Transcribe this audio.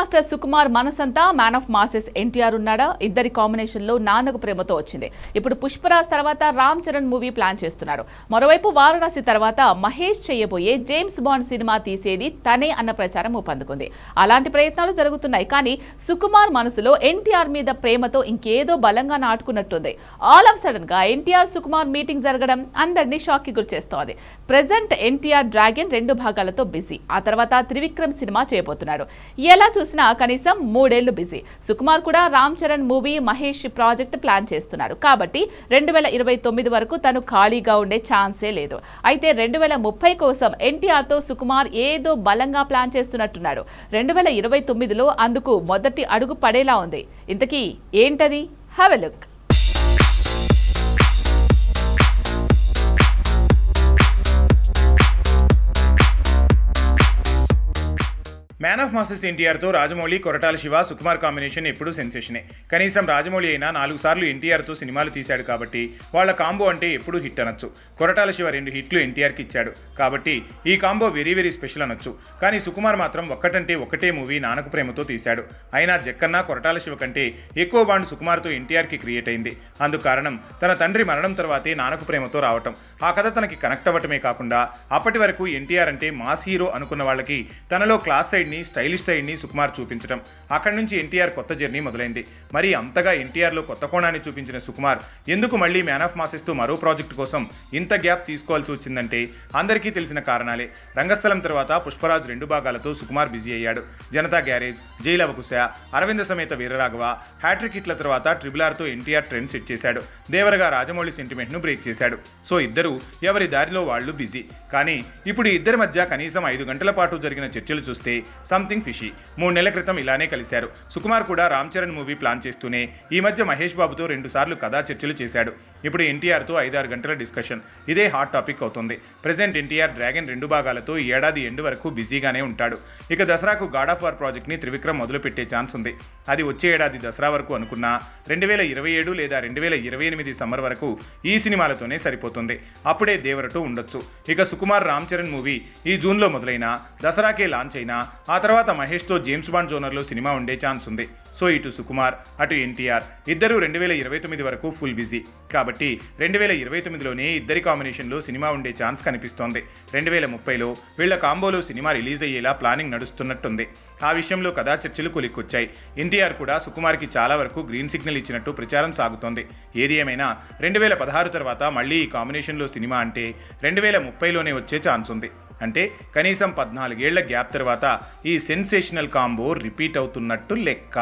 Master Sukumar మనసంతా man of masses NTR ఉన్నాడా? ఇద్దరి కాంబినేషన్ లో నాన్నకు ప్రేమతో వచ్చింది. ఇప్పుడు పుష్పరాజ్ తర్వాత రామ్ చరణ్ మూవీ ప్లాన్ చేస్తున్నాడు. మరోవైపు వారణాసి తర్వాత మహేష్ చేయబోయే జేమ్స్ బాండ్ సినిమా తీసేది తనే అన్న ప్రచారం ఊపందుకుంది. అలాంటి ప్రయత్నాలు జరుగుతున్నాయి. కానీ సుకుమార్ మనసులో ఎన్టీఆర్ మీద ప్రేమతో ఇంకేదో బలంగా నాటుకున్నట్టుంది. ఆల్ ఆఫ్ సడన్ గా ఎన్టీఆర్ సుకుమార్ మీటింగ్ జరగడం అందరినీ షాక్ కి గురిచేస్తోంది. ప్రెజెంట్ ఎన్టీఆర్ డ్రాగన్ 2 భాగాలతో బిజీ. ఆ తర్వాత త్రివిక్రమ్ సినిమా చేయబోతున్నాడు. ఎలా చూసినా కనీసం 3 ఏళ్లు బిజీ. సుకుమార్ కూడా Ram Charan movie, Mahesh project plan చేస్తున్నాడు. కాబట్టి 2029 వరకు తను ఖాళీగా ఉండే ఛాన్సే లేదు. అయితే 2030 కోసం ఎన్టీఆర్ తో సుకుమార్ ఏదో బలంగా ప్లాన్ చేస్తున్నట్టున్నాడు. 2029లో అందుకు మొదటి అడుగు పడేలా ఉంది. ఇంతకీ ఏంటది? Have a look. Man of masses ఎన్టీఆర్తో రాజమౌళి, కొరటాల శివ, సుకుమార్ కాంబినేషన్ ఎప్పుడూ సెన్సేషనే. కనీసం రాజమౌళి అయినా 4 సార్లు ఎన్టీఆర్తో సినిమాలు తీశాడు కాబట్టి వాళ్ళ కాంబో అంటే ఎప్పుడూ హిట్ అనొచ్చు. కొరటాల శివ 2 హిట్లు ఎన్టీఆర్కి ఇచ్చాడు కాబట్టి ఈ కాంబో వెరీ వెరీ స్పెషల్ అనొచ్చు. కానీ సుకుమార్ మాత్రం ఒక్కటంటే ఒకటే మూవీ నాన్నకు ప్రేమతో తీశాడు. అయినా జక్కన్న, కొరటాల శివ కంటే ఎక్కువ బాండ్ సుకుమార్తో ఎన్టీఆర్కి క్రియేట్ అయింది. అందుకు కారణం తన తండ్రి మరణం తర్వాతే నాన్నకు ప్రేమతో రావటం. ఆ కథ తనకి కనెక్ట్ అవ్వటమే కాకుండా అప్పటి వరకు ఎన్టీఆర్ అంటే మాస్ హీరో అనుకున్న వాళ్ళకి తనలో క్లాస్ సైడ్ స్టైలిష్ సైడ్ని సుకుమార్ చూపించడం. అక్కడి నుంచి ఎన్టీఆర్ కొత్త జర్నీ మొదలైంది. మరి అంతగా ఎన్టీఆర్లో కొత్త కోణాన్ని చూపించిన సుకుమార్ ఎందుకు మళ్ళీ మ్యాన్ ఆఫ్ మాసెస్తో మరో ప్రాజెక్టు కోసం ఇంత గ్యాప్ తీసుకోవాల్సి వచ్చిందంటే అందరికీ తెలిసిన కారణాలే. రంగస్థలం తర్వాత పుష్పరాజ్ 2 భాగాలతో సుకుమార్ బిజీ అయ్యాడు. Janata garage, jail అవకుశ, Aravinda Sametha Veeraraghava, hat trick హిట్ల తర్వాత RRRతో ఎన్టీఆర్ ట్రెండ్ సెట్ చేశాడు. దేవరగా రాజమౌళి సెంటిమెంట్ను బ్రేక్ చేశాడు. సో ఇద్దరు ఎవరి దారిలో వాళ్ళు బిజీ. కానీ ఇప్పుడు ఇద్దరి మధ్య కనీసం 5 గంటల పాటు జరిగిన చర్చలు చూస్తే సంథింగ్ ఫిషీ. 3 నెలల క్రితం ఇలానే కలిశారు. సుకుమార్ కూడా రామ్ చరణ్ మూవీ ప్లాన్ చేస్తూనే ఈ మధ్య మహేష్ బాబుతో 2 సార్లు కథా చర్చలు చేశాడు. ఇప్పుడు ఎన్టీఆర్తో 5-6 గంటల డిస్కషన్. ఇదే హాట్ టాపిక్ అవుతుంది. ప్రెజెంట్ ఎన్టీఆర్ డ్రాగన్ 2 భాగాలతో ఈ ఏడాది ఎండ్ వరకు బిజీగానే ఉంటాడు. ఇక దసరాకు గాడ్ ఆఫ్ వార్ ప్రాజెక్ట్ని త్రివిక్రమ్ మొదలుపెట్టే ఛాన్స్ ఉంది. అది వచ్చే ఏడాది దసరా వరకు అనుకున్నా 2027 లేదా 2028 సమ్మర్ వరకు ఈ సినిమాలతోనే సరిపోతుంది. అప్పుడే దేవర 2 ఉండొచ్చు. ఇక సుకుమార్ రామ్ చరణ్ మూవీ ఈ జూన్లో మొదలైనా దసరాకే లాంచ్ అయినా ఆ తర్వాత మహేష్తో జేమ్స్ బాండ్ జోనర్లో సినిమా ఉండే ఛాన్స్ ఉంది. సో ఇటు సుకుమార్ అటు ఎన్టీఆర్ ఇద్దరు 2029 వరకు ఫుల్ బిజీ. కాబట్టి 2029లోనే ఇద్దరి కాంబినేషన్లో సినిమా ఉండే ఛాన్స్ కనిపిస్తోంది. 2030లో వీళ్ల కాంబోలో సినిమా రిలీజ్ అయ్యేలా ప్లానింగ్ నడుస్తున్నట్టుంది. ఆ విషయంలో కథా చర్చలు కొలిక్కొచ్చాయి. ఎన్టీఆర్ కూడా సుకుమార్కి చాలా వరకు గ్రీన్ సిగ్నల్ ఇచ్చినట్టు ప్రచారం సాగుతోంది. ఏది ఏమైనా 2016 తర్వాత మళ్ళీ ఈ కాంబినేషన్లో సినిమా అంటే 2030లోనే వచ్చే ఛాన్స్ ఉంది. అంటే కనీసం 14 ఏళ్ల గ్యాప్ తర్వాత ఈ సెన్సేషనల్ కాంబో రిపీట్ అవుతున్నట్టు లెక్క.